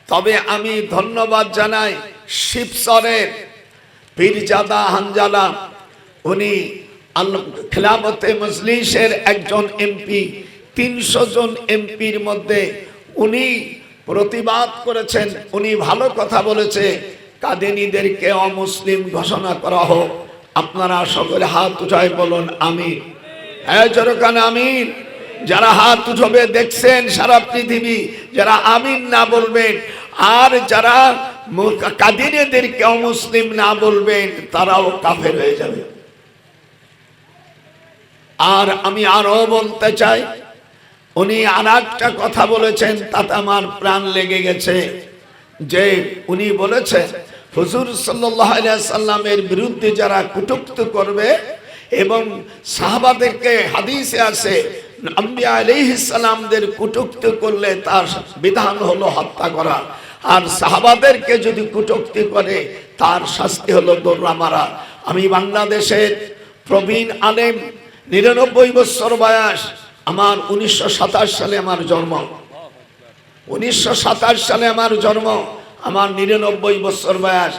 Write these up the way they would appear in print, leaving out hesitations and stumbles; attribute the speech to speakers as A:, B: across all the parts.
A: তবে আমি ধন্যবাদ জানাই শিবচরের পীরজাদা হানজালা, উনি খিলাফতে মজলিসের একজন এমপি। 300 জন এমপির মধ্যে উনি প্রতিবাদ করেছেন, উনি ভালো কথা বলেছে, কাদিনীদেরকে অমুসলিম ঘোষণা করা হোক। আপনারা সকলে হাত উঠায় বলুন আমিন। হ্যাঁ জোরকান আমিন। যারা হাত উঠবে দেখছেন সারা পৃথিবী, যারা আমিন না বলবেন আর যারা কাদিনীদেরকে অমুসলিম না বলবেন তারাও কাফের হয়ে যাবে। আর আমি আরো বলতে চাই, উনি আর একটা কথা বলেছেন তাতে আমার প্রাণ লেগে গেছে, যে উনি বলেছেন হুজুর সাল্লাল্লাহু আলাইহি সাল্লামের বিরুদ্ধে যারা কটূক্তি করবে এবং সাহাবাদেরকে, হাদিসে আছে আম্বিয়া আলাইহিস সালামদের কটূক্তি করলে তার বিধান হলো হত্যা করা, আর সাহাবাদেরকে যদি কটূক্তি করে তার শাস্তি হলো দৌড়া মারা। আমি বাংলাদেশের প্রবীণ আলেম, 99 বছর বয়স আমার, 1927 সালে আমার জন্ম, 1927 সালে আমার জন্ম, আমার 99 বছর বয়স।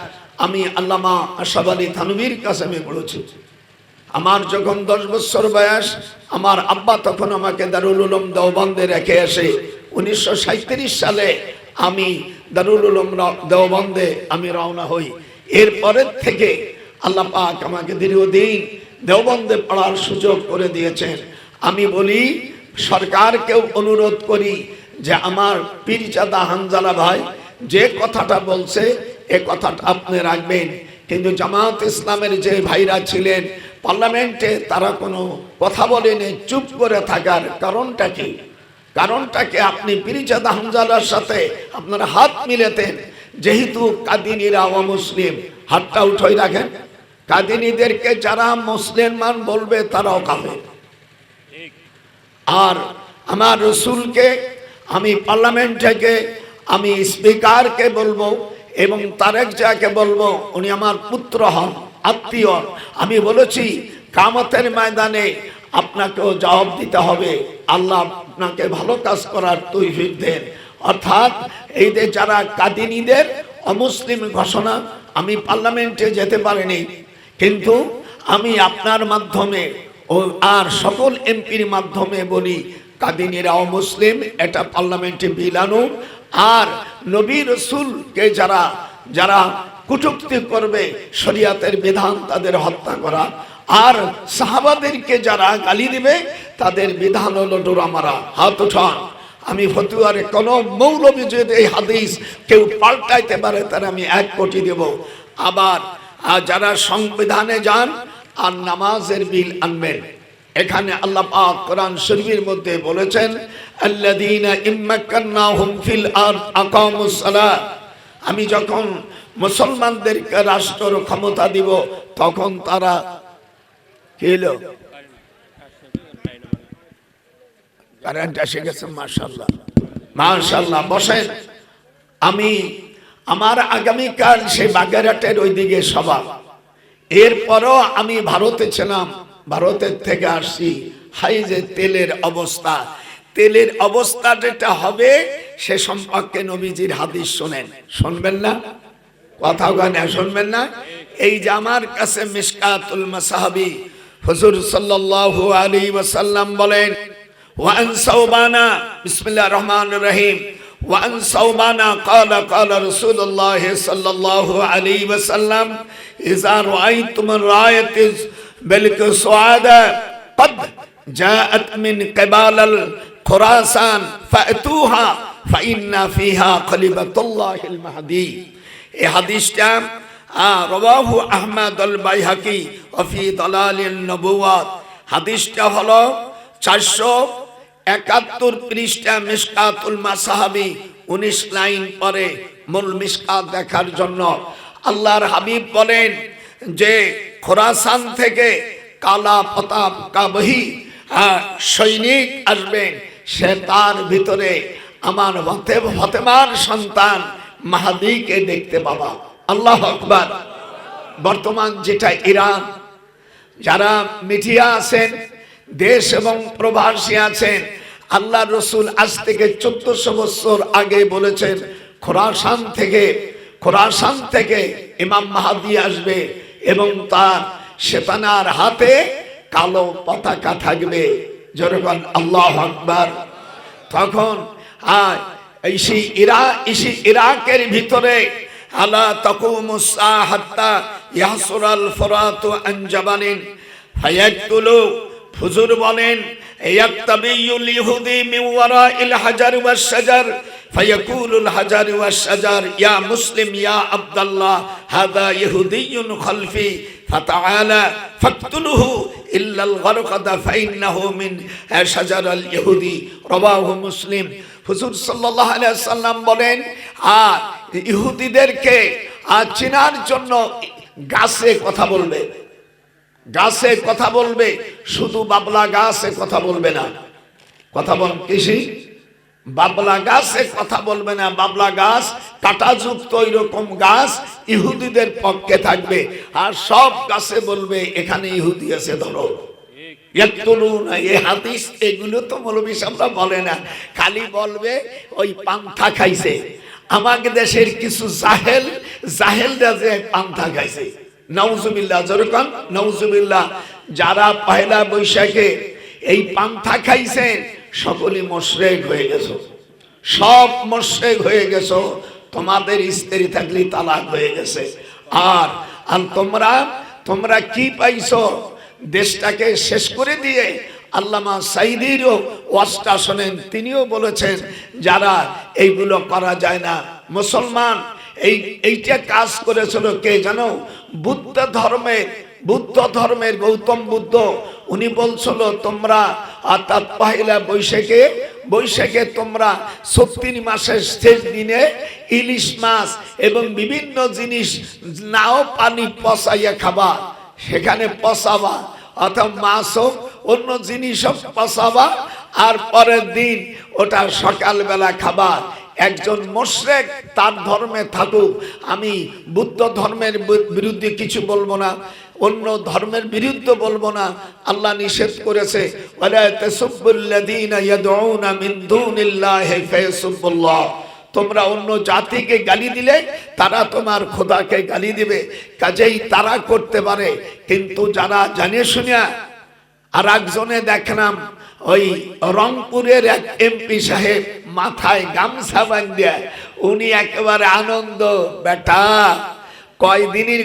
A: আমি আল্লামা আশরাফ আলী থানভীর কাছে আমি পড়েছি। আমার যখন 10 বছর বয়স, আমার আব্বা তখন আমাকে দারুল উলুম দেওবন্দে রেখে আসে। 1937 সালে আমি দারুল উলুম দেওবন্দে আমি রওনা হই। এরপরের থেকে আল্লাহ পাক আমাকে দীর্ঘদিন দেওবন্দে পড়ার সুযোগ করে দিয়েছেন। আমি বলি, সরকারকেও অনুরোধ করি যে আমার পীরজাদা হানজালা ভাই যে কথাটা বলছে এ কথাটা আপনি রাখবেন। কিন্তু জামাত ইসলামের যে ভাইরা ছিলেন পার্লামেন্টে, তারা কোনো কথা বলেনি, চুপ করে থাকার কারণটা কি? কারণটা কি? আপনি পীরজাদা হানজালার সাথে আপনারা হাত মিলাতেন, যেহেতু কাদিনীরা অমুসলিম, হাতটা উঠাই রাখেন। কাদিনীদেরকে যারা মুসলমান বলবে তারাও কাফের। আর আমার রসুলকে আমি পার্লামেন্ট থেকে আমি স্পিকারকে বলবো এবং তারেক জিয়াকে বলবো, উনি আমার পুত্র হন, আত্মীয়। আমি বলেছি কিয়ামতের ময়দানে আপনাকেও জবাব দিতে হবে, আল্লাহ আপনাকে ভালো কাজ করার তৌফিক দেন। অর্থাৎ এই যে যারা কাদিনীদের অমুসলিম ঘোষণা, আমি পার্লামেন্টে যেতে পারিনি, কিন্তু আমি আপনার মাধ্যমে ও আর সকল এমপির মাধ্যমে বলি, কাদিনীরা অমুসলিম, এটা পার্লামেন্টে বিল আনুন। আর নবী রসুলকে যারা যারা কটূক্তি করবে, শরিয়াতের বিধান তাদের হত্যা করা, আর সাহাবাদেরকে যারা গালি দিবে তাদের বিধান হলো ডোরা মারা। হাত উঠান। আমি ফতুয়ারে কোন মৌলবী যদি এই হাদিস কেউ পাল্টাইতে পারে তার আমি 1 কোটি দেব। আবার যারা সংবিধানে যান আর নামাজের বিল আনবেন, এখানে আল্লাহ পাক কোরআন শরীফের মধ্যে বলেছেন আল্লাযীনা ইম্মাক্কান্নাহুম ফিল আরদ আকামুস সালাত। আমি যখন মুসলমানদেরকে রাষ্ট্র ক্ষমতা দিব তখন তারা কি হলো, কারেন্ট এসে গেছে, মাশাআল্লাহ মাশাআল্লাহ। বসেন। আমি আমার আগামীকাল সেই বাগেরহাটের ওইদিকে সভা, এরপরও আমি ভারতে ছিলাম, ভারতের থেকে আসছি। হাই যে তেলের অবস্থা, তেলের অবস্থা যেটা হবে সে সম্পর্কে নবীজির হাদিস শোনেন, শুনবেন না? কথা গানে শুনবেন না? এই যে আমার কাছে মিশকাতুল মাসাহাবি, হুজুর সাল্লাল্লাহু আলাইহি ওয়াসাল্লাম বলেন, ওয়ান সাওবানা, বিসমিল্লাহির রহমানির রহিম, ওয়ান সাওবানা ক্বালা ক্বালা রাসূলুল্লাহ সাল্লাল্লাহু আলাইহি ওয়াসাল্লাম ইযা রাআইতুম রায়াতিজ বিলক সুআদা قد جاءت من قبال الخراسان فأتوها فإن فيها خليفة الله المهدي। এই হাদিসটা রাওয়াহু আহমদ আল বাইহাকি ওয়া ফি দালালিন নবুওয়াত। হাদিসটা হলো 471 পৃষ্ঠা, মিশকাতুল মাসাহাবি, 19 লাইন পরে মূল মিশকাত দেখার জন্য আল্লাহর হাবিব বলেন যে খোরাসান থেকে কালা প্রতাপ কাবহি সৈনিক আসবেন, সে তার ভিতরে আমার ফাতেমার সন্তান মাহদীকে দেখতে পাবা। আল্লাহু আকবার। বর্তমান যেটা ইরান, যারা মিডিয়া আছেন, দেশ এবং প্রবাসী আছেন, আল্লাহ রসুল আজ থেকে 1400 বছর আগে বলেছেন খোরাসান থেকে ইমাম মাহদী আসবে এবং তার শেতানার হাতে কালো পতাকা থাকবে। যেরকম আল্লাহু আকবার। তখন ইরাকের ভিতরে আলা তাকুমুস সাআ হাত্তা ইয়াসুরাল ফুরাতু আন জাবালিন ফায়াকতুলু, হুজুর বলেন ইয়াক্তাবিউল ইহুদি মিন ওয়ারাইল হাজার ওয়াস শাজার ফায়াকুলুল হাজার ওয়াস শাজার ইয়া মুসলিম ইয়া আব্দুল্লাহ হাদা ইহুদিয়ুন খালফি ফাতাআলা ফাকতুলুহু ইল্লাল গরকাদা ফাইন্নাহু মিন শাজারাল ইহুদি, রাওয়াহু মুসলিম। হুজুর সাল্লাল্লাহু আলাইহি ওয়াসাল্লাম বলেন, আর ইহুদিদেরকে চেনার জন্য গাছে কথা বলবে, গাছে কথা বলবে, শুধু বাবলা গাছে কথা বলবে না। কথা বল কৃষি, বাবলা গাছে কথা বলবে না। বাবলা গাছ কাঁটাযুক্ত এরকম গাছ ইহুদিদের পক্ষে থাকবে, আর সব গাছে বলবে এখানে ইহুদি আছে ধরো। হাদিস এগুলো তো মৌলবী সাহেবরা বলে না, খালি বলবে ওই পান্থা খাইছে। আমাদের দেশের কিছু জাহেলরা যে পান্থা খাইছে, নাউজুবিল্লাহ, যেরকম নাউজুবিল্লাহ, যারা পয়লা বৈশাখে এই পান্থা খাইছেন সকলে মুশরিক হয়ে গেছো, সব মুশরিক হয়ে গেছো। তোমাদের স্ত্রী থাকলে তালাক হয়ে গেছে। আর তোমরা কি পাইছো? দেশটাকে শেষ করে দিয়ে আল্লামা সাইদিরও ওয়াজটা শোনেন, তিনিও বলেছেন যারা এইগুলো করা যায় না। মুসলমান এইটা কাজ করেছিল কে জানো? বুদ্ধ ধর্মের গৌতম বুদ্ধ। উনি বলছিল তোমরা অর্থাৎ পহেলা বৈশাখে তোমরা ৩৬ মাসের শেষ দিনে ইলিশ মাছ এবং বিভিন্ন জিনিস নাও পানি পচাইয়া খাবা, সেখানে পচাবা, অথবা মাছ হোক অন্য জিনিস হোক পচাবা, আর পরের দিন ওটা সকালবেলা খাবা। একজন মুশরিক তার ধর্মে থাকুক, আমি বুদ্ধ ধর্মের বিরুদ্ধে কিছু বলবো না, অন্য ধর্মের বিরুদ্ধে বলবো না। আল্লাহ নিষেধ করেছে, ওয়ালা তাসুবুল্লাযীনা ইয়াদউনা মিন দুনিল্লাহি ফায়াসুবুল্লাহ। তোমরা অন্য জাতিকে গালি দিলে তারা তোমার খোদাকে গালি দিবে, কাজেই তারা করতে পারে। কিন্তু যারা জানে শুনিয়া, আর একজনে দেখলাম ওই রংপুরের এক এমপি সাহেব মাথায় গামছা বাঁধিয়া, উনি একেবারে আনন্দ, বেটা কয়দিনের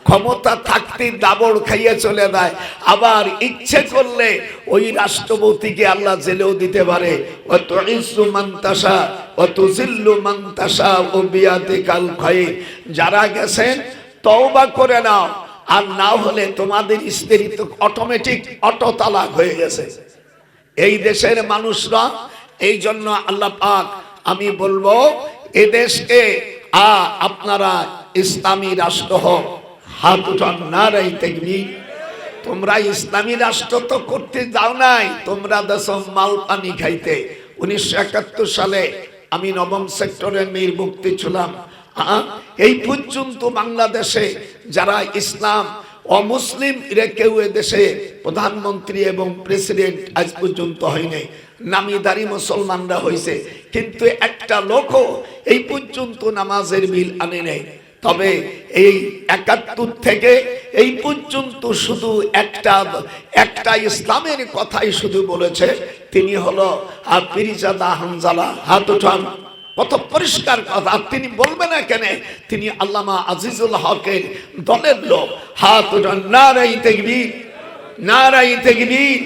A: ক্ষমতা থাকতে দাবড় খাইয়ে চলে যায়, আবার ইচ্ছে করলে ওই রাষ্ট্রপতিকে আল্লাহ জেলেও দিতে পারে। ওয়াতুইজ্জু মান তাশা ওয়া তুযিল্লু মান তাশা ওয়া বিয়াদিকাল খায়র। যারা গেছেন তওবা করে নাও, আর না হলে তোমাদের স্ত্রী তো অটোমেটিক অটো তালাক হয়ে গেছে এই দেশের মানুষরা। এই জন্য আল্লাহ পাক, আমি বলবো এদেশকে আপনারা ইসলামী রাষ্ট্র হোক, হাত উঠান, নারায়ে তাকবীর। তোমরা ইসলামী রাষ্ট্র তো করতে যাও নাই, তোমরা দেশ মাল পানি খাইতে। 1971 সালে আমি 9ম সেক্টরের মীর মুক্তি ছিলাম। এই পর্যন্ত বাংলাদেশে যারা ইসলাম অমুসলিম কেউ দেশে প্রধানমন্ত্রী এবং প্রেসিডেন্ট আজ পর্যন্ত হয়নি, নামিদারি মুসলমানরা হয়েছে, কিন্তু একটা লোকও এই পর্যন্ত নামাজের বিল আনে নেই। তবে এই 71 থেকে এই পর্যন্ত শুধু একটা ইসলামের কথাই শুধু বলেছে, তিনি হলো পীরজাদা হানজালা। হাত উঠান, কত পরিষ্কার কথা। তিনি বলবে না কেন? তিনি আল্লামা আজিজুল হকের দলের লোক। হাত উঠান, নারায়ে তাকবীর, নারায়ে তাকবীর।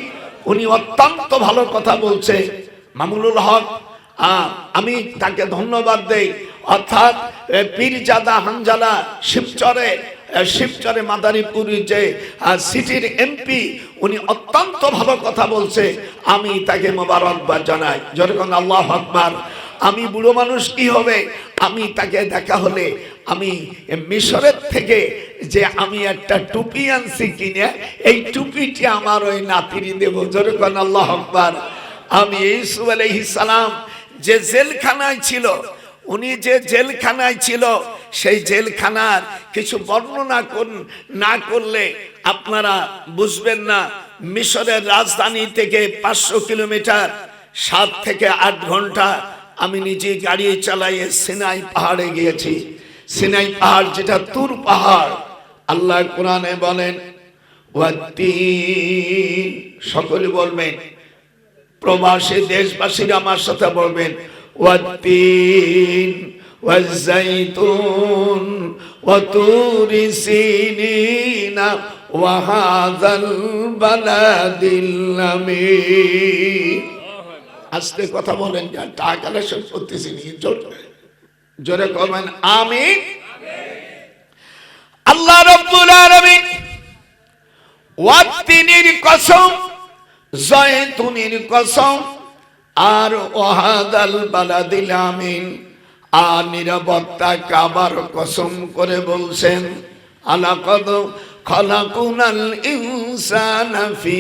A: উনি অত্যন্ত ভালো কথা বলছে। মামুনুল হক, আমি তাকে ধন্যবাদ দেই। অর্থাৎ পীরজাদা হানজালা শিবচরে মাদারীপুরের যে সিটির এমপি, উনি অত্যন্ত ভালো কথা বলছে, আমি তাকে মোবারকবাদ জানাই। যেরকম আল্লাহু আকবার। আমি বুড়ো মানুষ কি হবে, আমি তাকে দেখা হলে আমি মিশরের থেকে যে আমি একটা টুপি আনছি কিনে, এই টুপিটি আমার ওই নাতিনি দেব। যেরকম আল্লাহু আকবার। আমি ইউসুফ আলাইহিস সালাম যে জেলখানায় ছিল, উনি যে জেলখানায় ছিল, সেই জেলখানার কিছু বর্ণনা না করলে আপনারা বুঝবেন না। মিশরের রাজধানী থেকে 500 কিলোমিটার, 7 থেকে 8 ঘন্টা আমি নিজে গাড়ি চালাইয়ে সিনাই পাহাড়ে গিয়েছি। সিনাই পাহাড় যেটা তুর পাহাড়, আল্লাহ কোরআনে বলেন ওয়াত্তিন, সকলে বলবেন, প্রবাসী দেশবাসীরা আমার সাথে বলবেন ওয়াত্তিন ওয়াজ্জাইতুন ওয়া তুরি সিনিনা ওয়া হাযাল বালাদিল আমিন। আস্তে কথা বলেন, যা টাকা কালেকশন করতেছি নিয়ে জোরে করবেন আমিন। আল্লাহ রাব্বুল আলামিন ওয়াত্তিনের কসম, জায়তুনের কসম, আর ওয়াহাদাল বালাদিল আমিন, আর নিরাপত্তা কাবার কসম করে বলছেন আলাকাদ খালাকুনাল ইনসানা ফি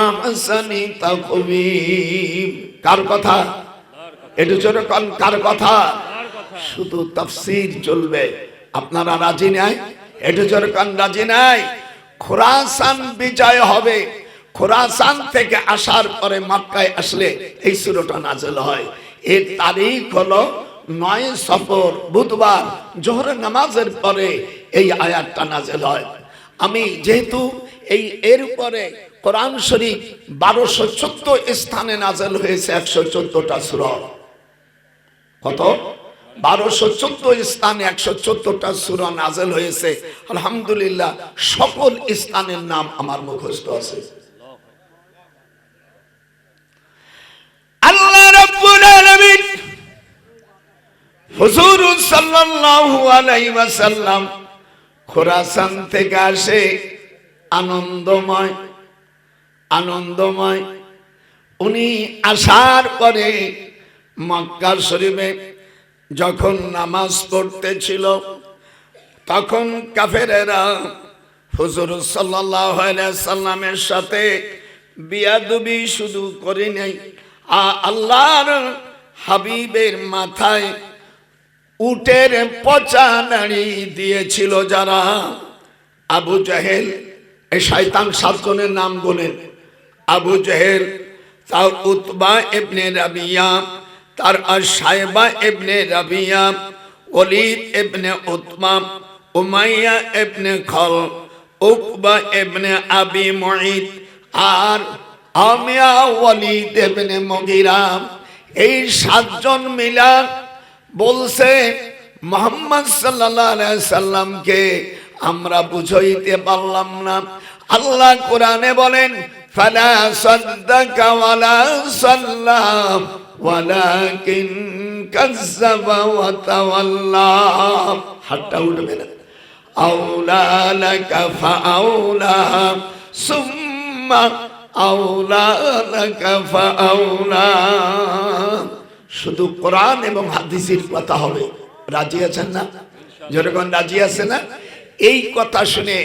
A: আহসানি তাকওয়িম। কার কথা? একটু জোরে কোন, কার কথা? শুধু তাফসীর চলবে, আপনারা রাজি নাই? একটু জোরে কোন, রাজি নাই? খোরাসান বিজয় হবে, খোরাসান থেকে আসার পরে মক্কায় আসলে এই সূরাটা নাযিল হয়। এর তারিখ হলো 9 সফর, বুধবার জোহরের নামাজের পরে এই আয়াতটা নাযিল হয়। আমি যেহেতু এর উপরে কোরআন শরীফ 1214 স্থানে নাযিল হয়েছে, 114টা সূরা। কত? 1214 স্থানে 114টা সূরা নাযিল হয়েছে। আলহামদুলিল্লাহ, সকল স্থানের নাম আমার মুখস্থ আছে। আল্লাহ রাব্বুল আলামিন হুজুর সাল্লাল্লাহু আলাইহি ওয়াসাল্লাম খোরাসান থেকে আসে, আনন্দময় আনন্দময়। উনি আসার পরে মক্কা শরীফে যখন নামাজ পড়তেছিল, তখন কাফেরেরা হুজুর সাল্লাল্লাহু আলাইহি সাল্লামের সাথে বিয়াদবি শুধু করে নাই, আল্লাহর হাবিবের মাথায় উটের পচা নাড়ি দিয়েছিল যারা। আবু জাহেল, এই শয়তান 7 জনের নাম বলেন। আবু জাহেল, তার উতবা ইবনে রাবিয়া, তার শায়বা ইবনে রাবিয়া, ওলীদ ইবনে উতবা, উমাইয়া ইবনে খল, উকবা ইবনে আবি মুঈত, আর আমিয়া ওয়ালিদ ইবনে মুগীরা। এই 7 জন মিলা বলছে মুহাম্মদ সাল্লাল্লাহু আলাইহি সাল্লামকে আমরা বুঝাইতে পারলাম না। আল্লাহ কোরআনে বলেন ফালা সাদ্দাকা ওয়ালা সাল্লাম ওয়ালাকিন কাযযাবা ওয়া তাওয়াল্লা। হাতটা উঠবে না। আউলা লাকা ফাআউলা সুম্মা আউলা লাকা ফাআউলা। শুধু কোরআন এবং হাদিসের কথা হবে। রাজি আছেন না? যেরকম রাজি আছে না? এই কথা শুনে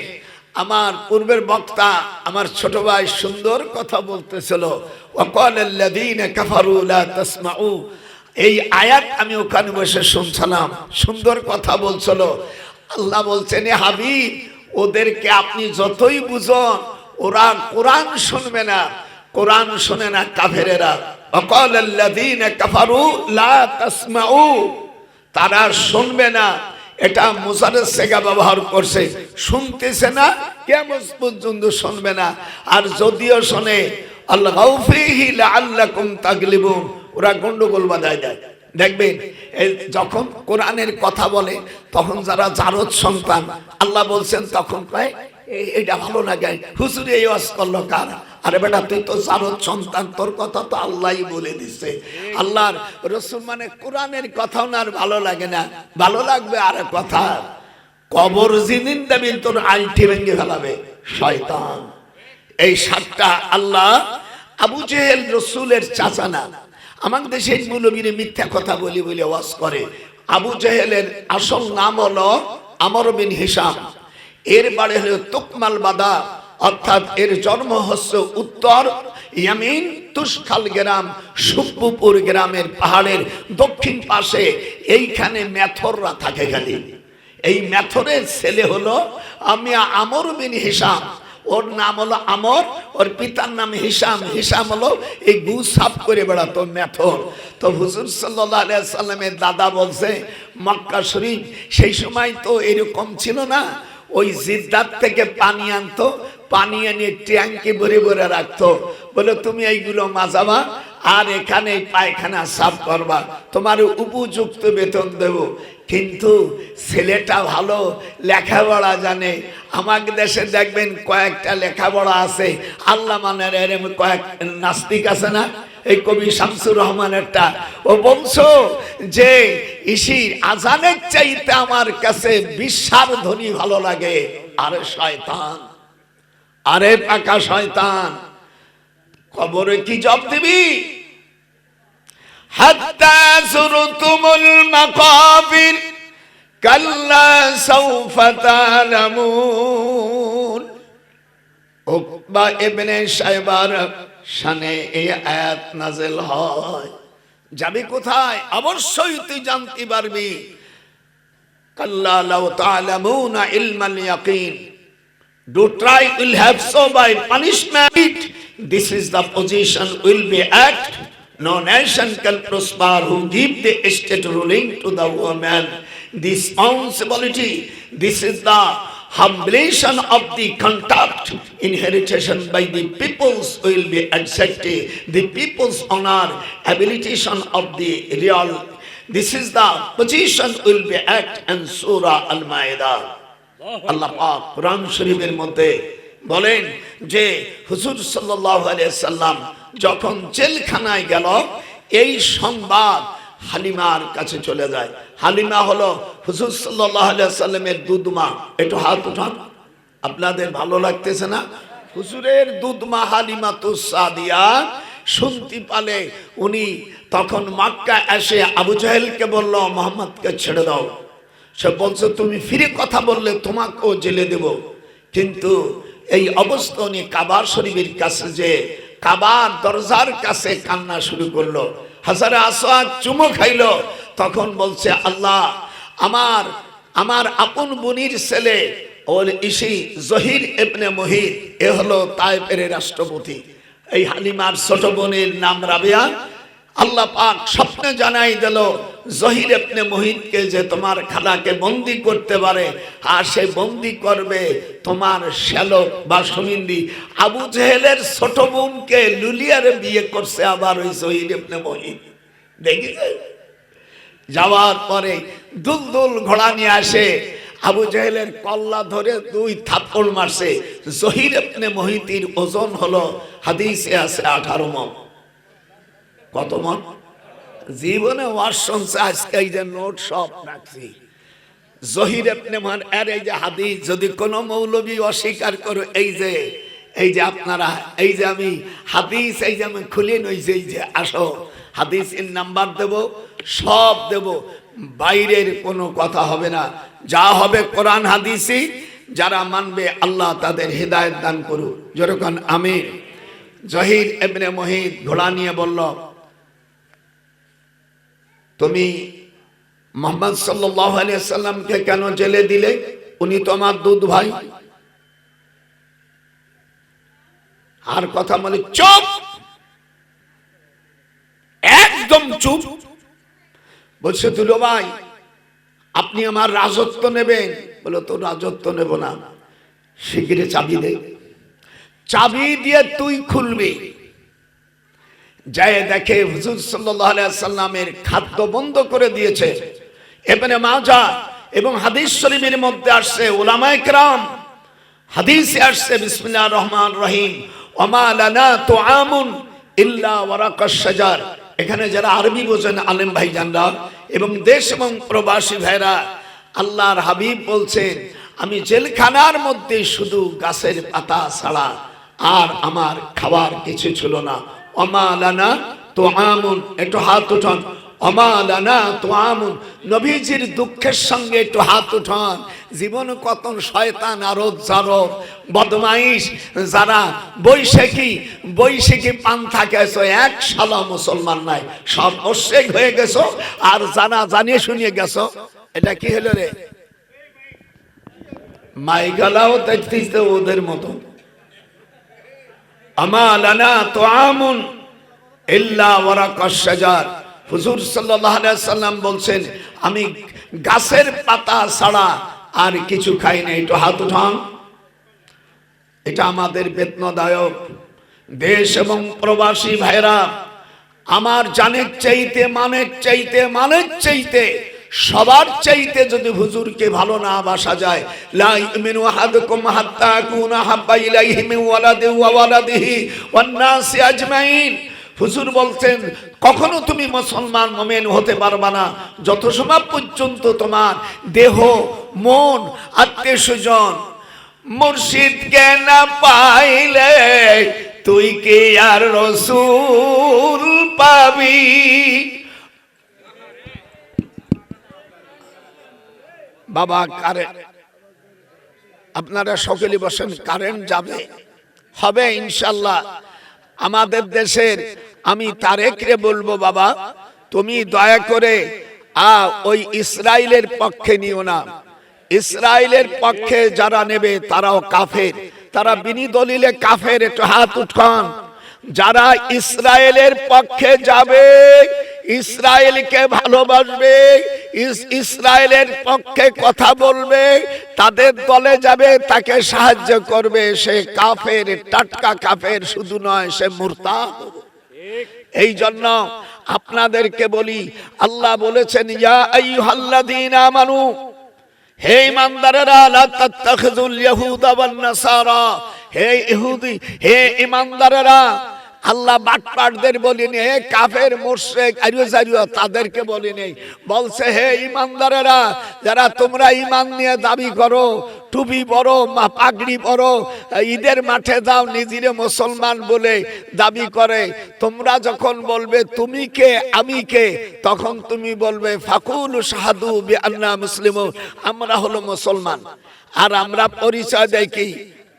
A: আমার পূর্বের বক্তা আমার ছোট ভাই সুন্দর কথা বলতেছিল, ওয়াকালাল্লাযীনা কাফারু লা তাসমাউ। এই আয়াত আমি ওখানে বসে শুনছিলাম, সুন্দর কথা বলছিল। আল্লাহ বলছেন, এ হাবিব, ওদেরকে আপনি যতই বুঝন, ওরা কোরআন শুনবে না, কোরআন শুনে না কাফেরেরা। ওয়াকালাল্লাযীনা কাফারু লা তাসমাউ, তারা শুনবে না। এটা মুজারেদ সেগা ব্যবহার করছে, শুনতেছে না, কিয়ামত পর্যন্ত শুনবে না। আর যদিও শুনে আল্লাহু ফীহি লাআল্লাকুম তাগলিবুন, ওরা গন্ডগোল বাধায় দেয়। দেখবেন যখন কোরআনের কথা বলে তখন যারা জারদ সন্তান, আল্লাহ বলছেন তখন কয় এটা ভালো লাগে, হুজুর এই ওয়াজ করলো কার? আরে বেটা, তুই তো জারদ সন্তান, তোর কথা তো আল্লাহই বলে দিচ্ছে। আল্লাহর রাসূল মানে কোরআনের কথা ওনার ভালো লাগে না, ভালো লাগবে আর কথা। কবর জিনিন দেবেন, তোর আইটি ভেঙে ফেলাবে শয়তান। এই 7টা আল্লাহ। আবু জেহেল রাসূলের চাচা না। আমার দেশের মৌলবীরা মিথ্যা কথা বলি বলে ওয়াজ করে। আবু জেহেলের আসল নাম হলো আমর বিন হিশাম, এর বাড়ি হলো তুকমাল বাদা, অর্থাৎ এর জন্ম হচ্ছে উত্তর ইয়ামিন তুষখাল গ্রাম, সুব্বুপুর গ্রামের পাহাড়ের দক্ষিণ পাশে। এইখানে মেথররা থাকে খালি। এই মেথরের ছেলে হলো আমি আমর বিন হিশাম। ওর নাম হলো আমর, ওর পিতার নাম হিসাম, হিসাম হলো এই গু সাফ করে বেড়াতো মেথর। তো হুজুর সাল্লাল্লাহু আলাইহি সাল্লামের দাদা বলছে মক্কা শরীফ সেই সময় তো এরকম ছিল না, ওই জিদ্দার থেকে পানি আনতো, পানি এনে ট্যাঙ্কি ভরে ভরে রাখতো, বলে তুমি এইগুলো মাজাবা আর এখানে পায়খানা সাফ করবা, তোমার উপযুক্ত বেতন দেব। কিন্তু ছেলেটা ভালো লেখাপড়া জানে। আমাদের দেশে দেখবেন কয়েকটা লেখাপড়া আছে, আল্লাহ মানের এরম কয়েক নাস্তিক আছে না, এই কবি শামসুর রহমানেরটা, ও বলছো যে ইসির আজানের চাইতে আমার কাছে বিশ্বাস ধ্বনি ভালো লাগে। আরে শয়তান, আরে পাকা শয়তান, কবরে কি জব দিবি? হাত্তা যুরতুমুল মাকাবির কাল্লা সাউফা তা'লামুন। উকবা ইবনে শায়বার শানে এই আয়াত নাযিল হয়। যাবি কোথায়? অবশ্যই তুই জানতে পারবি। কাল্লা লাউ তা'লামুনা ইলমাল ইয়াকিন, do try will have so by punishment. This is the position will be at. No nation can prosper who give the state ruling to the woman. This responsibility, this is the humiliation of the conduct inheritation by the peoples will be accepted. The people's honor, habilitation of the real. This is the position will be at in Surah Al-Ma'idah. আল্লাহ পাক কুরআন শরীফের মধ্যে বলেন যে হুজুর সাল্লাল্লাহু আলাইহি সাল্লাম যখন জেলখানায় গেল, এই সংবাদ হালিমার কাছে চলে যায়। হালিমা হলো হুজুর সাল্লাল্লাহু আলাইহি সাল্লামের দুধমা। একটু হাত উঠান, আপনাদের ভালো লাগতেছে না? হুজুরের দুধমা হালিমাতুস সাদিয়া শুনতে পালে উনি তখন মক্কা এসে আবু জাহেলকে বলল মুহাম্মদকে ছেড়ে দাও। সে বলছে তুমি ফিরে কথা বললে তোমাকেও জেলে দেব। কিন্তু এই অবস্থা উনি কাবার শরীফের কাছে যে কাবার দরজার কাছে কান্না শুরু করলো। হাজারে আসওয়াদ চুমো খাইলো। তখন বলছে আল্লাহ, আমার আপন বোনের ছেলে ওর ইসি জহির ইবনে মুহিত, এ হলো তায়েফের রাষ্ট্রপতি। এই হালিমার ছোট বোনের নাম রাবিয়া। আল্লাহ পাক স্বপ্নে জানাই দিল জহির ইবনে মুহিতকে যে তোমার খালাকে বন্দি করতে পারে, আর সে বন্দি করবে তোমার শ্যালক বা সুমিন্দি। আবু জেহেলের ছোট বোনকে লুলিয়ারে বিয়ে করছে আবার ওই জহির ইবনে মুহিত। দেখেছে? যাওয়ার পরে দুলদুল ঘোড়া নিয়ে আসে, আবু জেহেলের কল্লা ধরে 2 থাপ্পড় মারছে। জহির ইবনে মুহিতের ওজন হলো হাদিসে আছে 18 মণ। কত মন? জীবনে ওয়াজ শুনছে, আজকে এই যে নোট সব রাখছি। জহির ইবনে মুহিত এর এই যে হাদিস যদি কোন মৌলবী অস্বীকার করো, এই যে আপনারা, এই যে আমি হাদিস এই যে আমি খুলে নইছি, এই যে আসো হাদিসের নাম্বার দেব, সব দেব, বাইরের কোনো কথা হবে না, যা হবে কোরআন হাদিসই। যারা মানবে আল্লাহ তাদের হেদায়েত দান করুক। যেরকম আমির জহির ইবনে মুহিত ঘোড়া নিয়ে বলল, তুমি মুহাম্মদ সাল্লাল্লাহু আলাইহি সাল্লামকে কেন জেলে দিলে? উনি তো আমার দুধ ভাই। আর কথা বলে চুপ, একদম চুপ। বলছে দুলো ভাই আপনি আমার রাজত্ব নেবেন? বলে তো রাজত্ব নেব না, শিগগিরই চাবি দে, চাবি দিয়ে তুই খুলবি। যায় দেখে হুজুর সাল্লাল্লাহু আলাইহি সাল্লামের খাদ্য বন্ধ করে দিয়েছে। ইবনে মাজাহ এবং হাদিস শরীফের মধ্যে আসছে, উলামায়ে কেরাম হাদিসে আসছে বিসমিল্লাহির রহমানির রহিম, ওমা লানা তুআমুন ইল্লা ওয়ারাকাশ শাজার। এখানে যারা আরবি বোঝেন আলেম ভাইজানরা এবং দেশ এবং প্রবাসী ভাইরা, আল্লাহর হাবিব বলছেন আমি জেলখানার মধ্যে শুধু গাছের পাতা ছাড়া আর আমার খাবার কিছু ছিল না। ওমা লানা তুআমুন, একটু হাত উঠান। ওমা লানা তুআমুন, নবীজির দুঃখের সঙ্গে একটু হাত উঠান। জীবন কত শয়তান আরব জারব বদমাইশ, যারা বৈশাখী পান্থা গেছো, এক শালা মুসলমান নাই, সব অশেক হয়ে গেছো। আর যারা জানিয়ে শুনিয়ে গেছো, এটা কি হলো রে? মাইগালাও দেখতেছে ওদের মতো, আমা লানা তুআমুন ইল্লা ওয়ারাকাশ শাজার। হুজুর সাল্লাল্লাহু আলাইহি সাল্লাম বলছেন, আমি গাছের পাতা ছাড়া আর কিছু খাই না। একটু হাত উঠান। এটা আমাদের বেদনাদায়ক। দেশ এবং প্রবাসী ভাইরা, আমার জানের চাইতে মানের চাইতে সবার চাইতে যদি হুজুরকে ভালো না বাসা যায়, লা ইউমিনু আহাদুকুম হাত্তা কুনা হাব্বা ইলাইহি মিন ওয়ালাদিহি ওয়া ওয়ালাদিহি ওয়ান নাসি আজমাইন। হুজুর বলছেন, কখনো তুমি মুসলমান মুমিন হতে পারবা না যত সময় পর্যন্ত তোমার দেহ, মন, আত্মীয়স্বজন মুর্শিদকে না পাইলে তুই কি আর রাসূল পাবি। বাবা কারেন্ট, আপনারা সকলে বসেন, কারেন্ট যাবে হবে ইনশাল্লাহ। আমাদের দেশের আমি তারেকরে বলবো, বাবা তুমি দয়া করে ওই ইসরায়েলের পক্ষে নিও না। ইসরায়েলের পক্ষে যারা নেবে তারাও কাফের, তারা বিনি দলিলে কাফের। একটু হাত উঠান। যারা ইসরায়েলের পক্ষে যাবে, ইসরায়েলকে ভালোবাসবে, ইসরায়েলের পক্ষে কথা বলবে, তাদের দলে যাবে, তাকে সাহায্য করবে, সে কাফের, টাটকা কাফের শুধু নয়, সে মুরতাদ। এই জন্য আপনাদেরকে বলি, আল্লাহ বলেছেন, ইয়া আইয়ুহাল্লাযীনা আমানু, হে ঈমানদারেরা, লা তাত্তাখিযুল ইয়াহুদা ওয়ান নাসারা, হে ইহুদি, হে ঈমানদারেরা। আল্লাহ বাটপারদের বলেনি, হে কাফের মুশরিক আরিয়া তাদেরকে বলেনি, বলছে হে ঈমানদারেরা, যারা তোমরা ঈমান নিয়ে দাবি করো, টুপি পরো, পাগড়ি পরো, ঈদের মাঠে যাও, নিজেরে মুসলমান বলে দাবি করে, তোমরা যখন বলবে তুমি কে আমি কে, তখন তুমি বলবে ফাকুলু শাহাদু বিআন্না মুসলিমুন, আমরা হলো মুসলমান। আর আমরা পরিচয় দেই কি,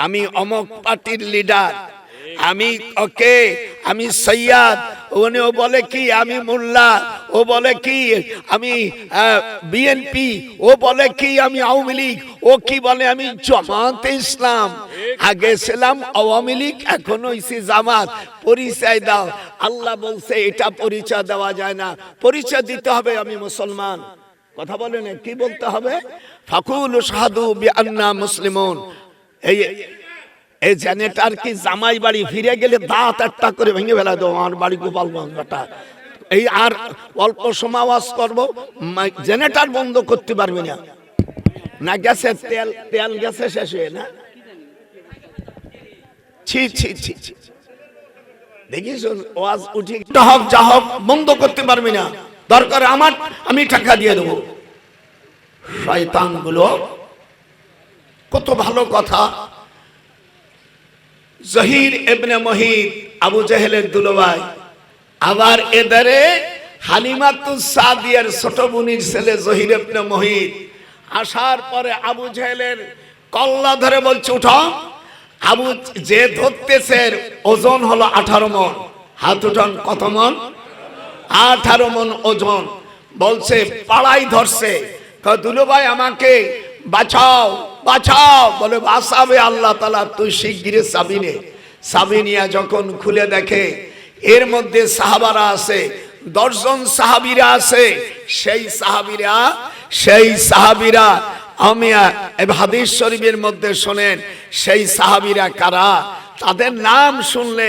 A: আমি অমুক পার্টির লিডার, আমি ওকে, আমি সৈয়দ, ও বলে কি আমি মোল্লা, ও বলে কি আমি বিএনপি, ও বলে কি আমি আওয়ামী লীগ, ও কি বলে আমি জামাতে ইসলাম। আগে ছিলাম আওয়ামী লীগ, এখন হইছি জামাত। পরিচয় দাও। আল্লাহ বলছে এটা পরিচয় দেওয়া যায় না, পরিচয় দিতে হবে আমি মুসলমান। কথা বলেন, কি বলতে হবে? ফাকুলু শাহাদু বিআন্না মুসলিমুন। এই জেনেটার কি জামাই বাড়ি ফিরে গেলে দাঁত একটা করে ভেঙে ফেলা দেবো, আমার বাড়ি গোপালগঞ্জ বেটা। এই আর অল্প সময় ওয়াজ করবো, জেনেটার বন্ধ করতে পারবে না। না গ্যাসের তেল গ্যাসে শেষ হয়ে না, ছি ছি ছি ছি, দেখিস ওয়াজ উঠি হোক যা হোক বন্ধ করতে পারবি না, দরকার আমার, আমি টাকা দিয়ে দেবো। শয়তান গুলো কত ভালো কথা। জহির ইবনে মুহিত, আবু জেহেলের দুলোভাই, আবার এদারে হালিমাতুস সাদিয়ার ছোট বোনের ছেলে জহির ইবনে মুহিত। আসার পরে আবু জেহেলের কল্লা ধরে বলছে উঠো। আবু যে ধরতেছে ওজন হলো 18 মণ। হাত উঠান, কত মণ? 18 মণ ওজন। বলছে পাড়াই ধরছে, দুলোভাই আমাকে বাঁচাও বাঁচাও। বলে বাঁচাবে আল্লাহ তাআলা, তুই শিগগিরই চাবি নে। চাবি নিয়ে যখন খুলে দেখে এর মধ্যে সাহাবারা আছে, 10 জন সাহাবীরা আছে। সেই সাহাবীরা আমি হাদিস শরীফের মধ্যে শোনেন, সেই সাহাবীরা কারা, তাদের নাম শুনলে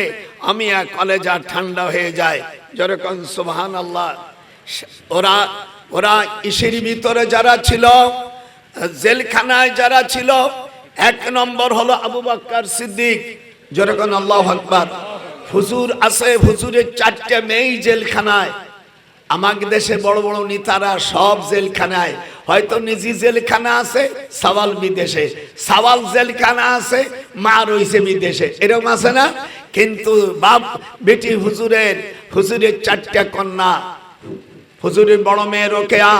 A: আমি কলেজা ঠান্ডা হয়ে যায়। যেরকম সুবহানাল্লাহ। ওরা ইসের ভিতরে যারা ছিল, জেলখানায় যারা ছিল, 1 নম্বর হলো আবু বকর সিদ্দিক। যেরকম আল্লাহু আকবার। হুজুর আছে, হুজুরের 4টে মেয়ে জেলখানায়। আমাদের দেশে বড় বড় নেতারা সব জেলখানায়, হয়তো নিজি জেলখানা আছে, সাওয়াল বিদেশে, সাওয়াল জেলখানা আছে, মা রইছে বিদেশে, এরকম আছে না? কিন্তু বাপ বেটি হুজুরের 4টে কন্যা। হুজুরের বড় মেয়ে রোকেয়া,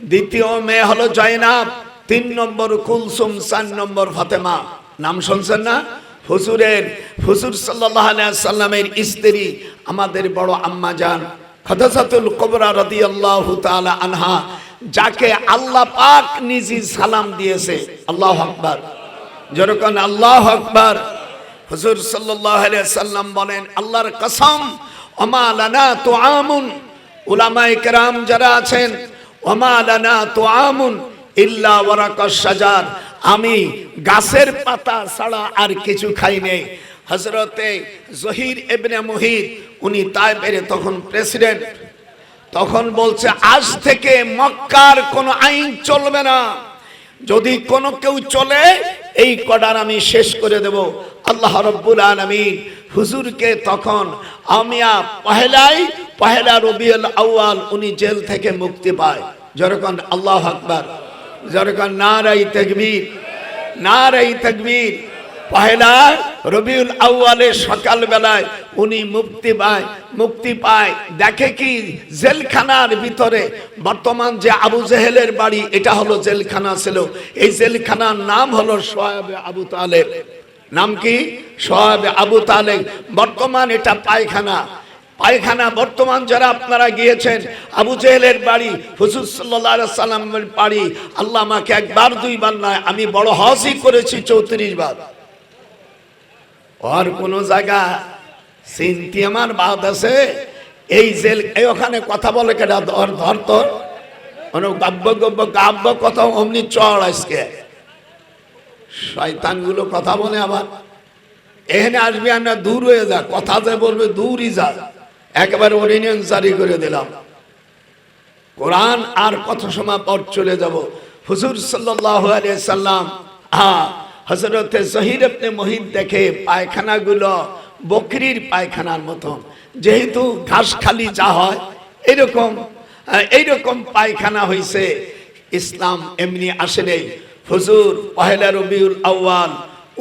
A: দ্বিতীয় মেয়ে হলো জয়নাব, 3 নম্বর কুলসুম, 4 নম্বর ফাতেমা। নাম শুনছেন না? হুজুর সাল্লাল্লাহু আলাইহি সাল্লামের স্ত্রী, আমাদের বড় আম্মা জান খাদিজাতুল কুবরা রাদিয়াল্লাহু তাআলা আনহা, যাকে আল্লাহ পাক নিজে সালাম দিয়েছে। আল্লাহু আকবার। যেরকম আল্লাহু আকবার। হুজুর সাল্লাল্লাহু আলাইহি সাল্লাম বলেন, আল্লাহর কসম, ওমা লানা তুআমুন, উলামায়ে কেরাম যারা আছেন, ওমা লানা তুআমুন ইল্লা ওয়ারাকাশ শাজার, আমি গাছের পাতা ছাড়া আর কিছু খাই নাই। হযরতে জহির ইবনে মুহিত, উনি তায়েফের তখন প্রেসিডেন্ট, তখন বলছে আজ থেকে মক্কার কোন আইন চলবে না, যদি কোনো কেউ চলে এই কডার আমি শেষ করে দেব। আল্লাহ রাব্বুল আলামিন হুজুরকে তখন আমিয়া পহেলা রবিউল আউয়াল উনি জেল থেকে মুক্তি পায়। যখন আল্লাহু আকবার, যখন নারায়ে তাকবীর, নারায়ে তাকবীর। পহেলা রবিউল আউয়ালের সকাল বেলায় উনি মুক্তি পায়। দেখে কি জেলখানার ভিতরে বর্তমান যে আবু জেহেলের বাড়ি, এটা হলো জেলখানা ছিল। এই জেলখানার নাম হলো সোয়াবে আবু তালেব। নাম কি? সোয়াবে আবু তালেব। বর্তমান এটা পায়খানা বর্তমান যারা আপনারা গিয়েছেন আবু জেহেলের বাড়ি, হুজুর সাল্লাল্লাহু আলাইহি সাল্লামের বাড়ি, আল্লাহ আমাকে একবার দুইবার নয়, আমি বড় হজই করেছি 34 বার। আর কোন জায়গা চিন্তি আমার বাদ আছে? এই জেল, এই ওখানে কথা বলে কেটা ধর তোর গাব্য কথা অমনি চড়। আজকে শয়তান গুলো কথা বলে আবার এখানে আসবি, আমরা দূর হয়ে যা, কথা যে বলবে দূরই যা। একেবারে অর্ডিন্যান্স জারি করে দিলাম, কোরআন আর কত সময় পর চলে যাব। হুজুর সাল্লাল্লাহু আলাইহি সাল্লাম হযরতে জহির ইবনে মুহিত দেখে পায়খানাগুলো বকরির পায়খানার মতন, যেহেতু ঘাস খালি যা হয় এইরকম পায়খানা হইছে। ইসলাম এমনি আসে নেই। হুজুর পহেলা রবিউল আউয়াল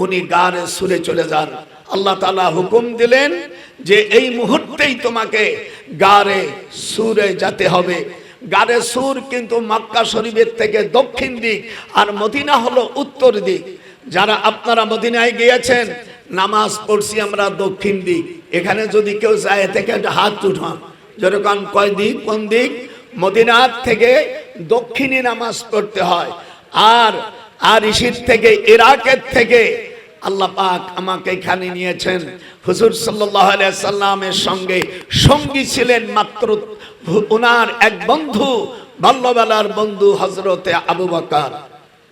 A: উনি গারে সুরে চলে যান। আল্লাহ তাআলা হুকুম দিলেন যে এই মুহূর্তেই তোমাকে গারে সুরে যেতে হবে। গারে সুর কিন্তু মক্কা শরীফের থেকে দক্ষিণ দিক, আর মদিনা হলো উত্তর দিক। যারা আপনারা মদিনায় গিয়েছেন, নামাজ পড়ছি আমরা দক্ষিণ দিক। এখানে যদি কেউ যায় থেকে হাত উঠান, যেরকম কয় দিক, কোন দিক? মদিনার থেকে দক্ষিণে নামাজ পড়তে হয়। আর ইসির থেকে, ইরাকের থেকে আল্লাহ পাক আমাকে এখানে নিয়েছেন। হুজুর সাল্লাল্লাহু আলাইহি সাল্লামের সঙ্গী ছিলেন মাত্র ওনার এক বন্ধু, বাল্যবেলার বন্ধু হযরতে আবু বকর।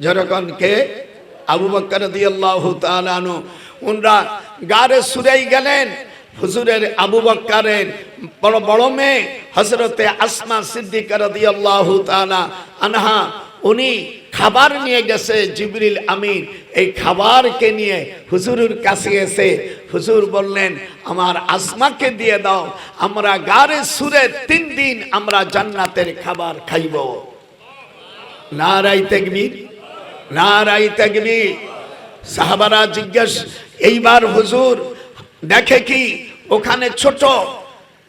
A: যেরকম কে? আবু বকর রাদিয়াল্লাহু তাআলা আনহু। উনরা গারে সুরাই গেলেন। হুজুরের আবু বকরের বড় মেয়ে হযরতে আসমা সিদ্দিকা রাদিয়াল্লাহু তাআলা আনহা, উনি খাবার নিয়ে গেছে। জিবরিল আমিন এই খাবারকে নিয়ে হুজুরের কাছে এসে হুজুর বললেন, আমার আসমাকে দিয়ে দাও, আমরা গারে সুরে 3 দিন আমরা জান্নাতের খাবার খাইব। নারায়ে তাকবীর, নারায়ে তাকবীর। সাহাবারা জিজ্ঞেস, এইবার হুজুর দেখে কি ওখানে ছোট,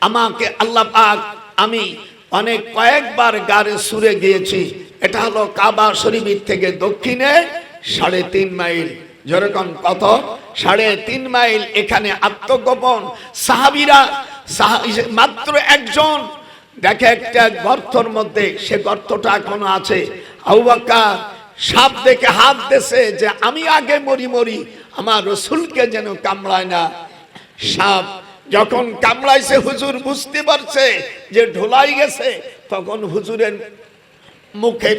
A: আমাকে আল্লাহ পাক, আমি কয়েকবার গারে সুরে গিয়েছি। এটা হলো কাবা শরীফের থেকে দক্ষিণে 3.5 মাইল। যেরকম কত? 3.5 মাইল। এখানে আত্মগোপন সাহাবীরা, মাত্র একজন দেখে একটা গর্তর মধ্যে, সে গর্তটা এখনো আছে। আবু বকর সাপ দেখে হাত দেছে যে আমি আগে মরি, আমার রাসূলকে যেন কামড়ায় না। সাপ যখন কামড়াইছে, হুজুর বুঝতে পারছে যে ঢোলাই গেছে, তখন হুজুরের মুখে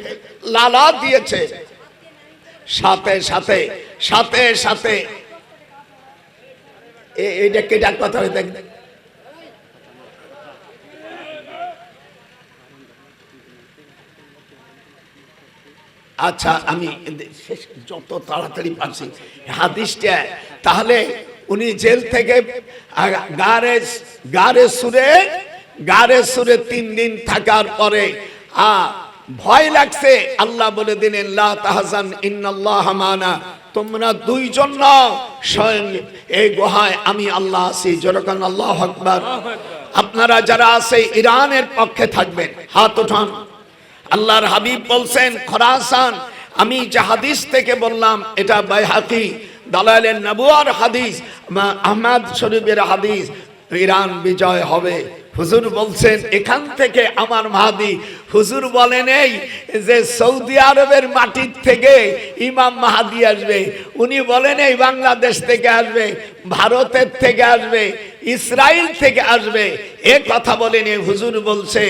A: লালা দিয়েছে। সাথে সাথে এইটা কেটার কথা হয়ে থাকে। আচ্ছা, আমি যত তাড়াতাড়ি পাচ্ছি হাদিসটা। তাহলে উনি জেল থেকে গারে সুরে 3 দিন থাকার পরে ভয় লাগছে। আল্লাহ বলে দিলেন, লা তাহজান ইন্নাল্লাহা মানা, তোমরা 2 জন নও, স্বয়ং এই গুহায় আমি আল্লাহ আছি। যেরকম আল্লাহু আকবার। আপনারা যারা আছে ইরানের পক্ষে থাকবেন, হাত উঠান। আল্লাহর হাবিব বলছেন, খোরাসান, আমি যে হাদিস থেকে বললাম এটা বাইহাকি দালাইলে নবুয়ার হাদিস, আহমদ শরীফের হাদিস, ইরান বিজয় হবে। হুজুর বলছেন এখান থেকে আমার মাহদি। হুজুর বলেন এই যে সৌদি আরবের মাটির থেকে ইমাম মাহদি আসবে। উনি বলেন এই বাংলাদেশ থেকে আসবে। ভারতের থেকে আসবে, ইসরায়েল থেকে আসবে, এ কথা বলেনি। হুজুর বলছে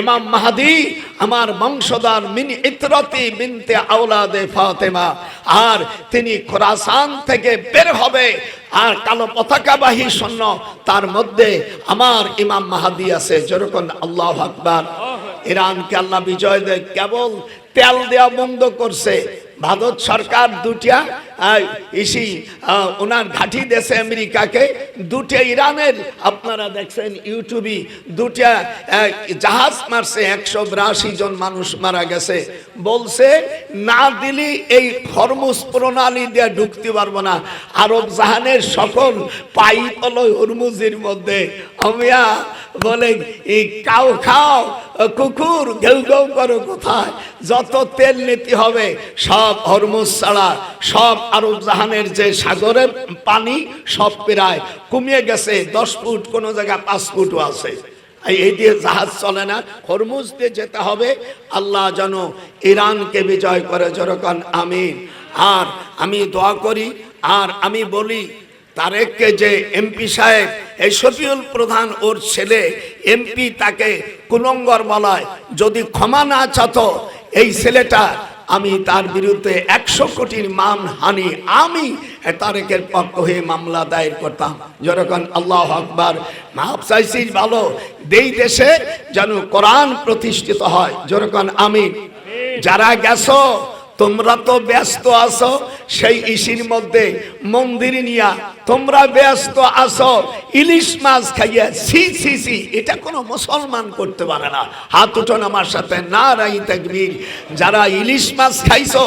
A: ইমাম মাহদী আমার বংশধর মিন ইতরতি বিনতে আওলাদে ফাতেমা, আর তিনি খোরাসান থেকে বের হবে, আর কালো পতাকাবাহী সৈন্য, তার মধ্যে আমার ইমাম মাহদী আছে। যেরকম আল্লাহু আকবার। ইরানকে আল্লাহ বিজয় দেয়। কেবল তেল দেওয়া বন্ধ করছে ভারত সরকার, দুটা ওনার ঘাঁটি দেশে আমেরিকাকে, দুটা ইরানের আপনারা দেখছেন ইউটিউবে, দুটা জাহাজ মারছে, 182 জন মানুষ মারা গেছে। বলছে না দিলি এই হরমুজ প্রণালী দিয়ে ঢুকতে পারবো না, আরব জাহানের সকল পাইপ হলো হরমুজের মধ্যে। আমিয়া বলে এই কাউ খাও কুকুর ঘেউ ঘেউ করো কোথায়, যত তেল নিতে হবে সব হরমুজ ছাড়া সব আরব জাহানের যে সাগরের পানি সব প্রায় কমিয়ে গেছে, 10 ফুট, কোন জায়গায় 5 ফুটও আছে। এই দিয়ে জাহাজ চলে না, হরমুজ দিয়ে যেতে হবে। আল্লাহ যেন ইরানকে বিজয় করে, যেরকম আমিন। আর আমি দোয়া করি, আর আমি বলি তারেককে, যে এমপি সাহেব, এই শফিউল প্রধান ওর ছেলে এমপি, তাকে কুলঙ্গর বলায়, যদি ক্ষমা না চাতো এই ছেলেটা, আমি তার বিরুদ্ধে 100 কোটির মানহানি আমি তারেকের পক্ষ হয়ে মামলা দায়ের করতাম। যেরকম আল্লাহু আকবার। মাপ চাইছিস ভালো, দেই দেশে যেন কোরআন প্রতিষ্ঠিত হয়। যেরকম আমিন। যারা গেছো তোমরা তো ব্যস্ত আছো সেই ইসির মধ্যে মন্দির নিয়া, তোমরা ব্যস্ত আছো ইলিশ মাছ খাইয়া। সি সি সি, এটা কোনো মুসলমান করতে পারে না। হাত উঠান আমার সাথে, নারায়ে তাকবীর। যারা ইলিশ মাছ খাইছো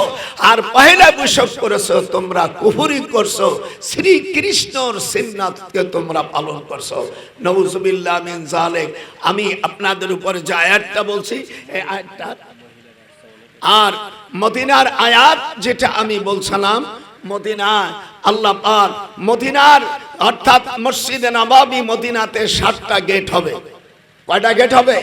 A: আর পহেলা বৈশাখ করেছো, তোমরা কুফরি করছো, শ্রীকৃষ্ণর সুন্নাতকে তোমরা পালন করছো। নাউযুবিল্লাহ মিন যালিক। আমি আপনাদের উপরে যে আয়াতটা বলছি, এই আয়াতটা আর মদিনার আয়াত যেটা আমি বলছিলাম, মদিনা আল্লাহ পাক মদিনার অর্থাৎ মসজিদে নববী মদিনাতে 7টা গেট হবে। কয়টা গেট হবে?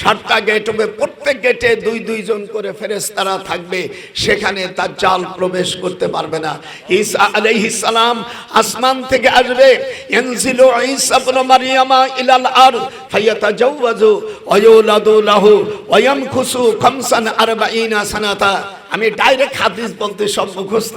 A: 7টা গেট হবে। প্রত্যেক গেটে 2 জন করে ফেরেশতারা থাকবে, সেখানে দাজ্জাল প্রবেশ করতে পারবে না। ঈসা আলাইহিস সালাম আসমান থেকে আসবে, ইয়ানজিলু ঈসা ইবনে মারইয়ামা ইলাল আরদ ফায়াতাজাওয়াজু ওয়া ইউলাদু লাহু ওয়া ইয়ামকুসু 45 সানাতা। আমি ডাইরেক্ট হাদিস বলতে সব মুখস্থ।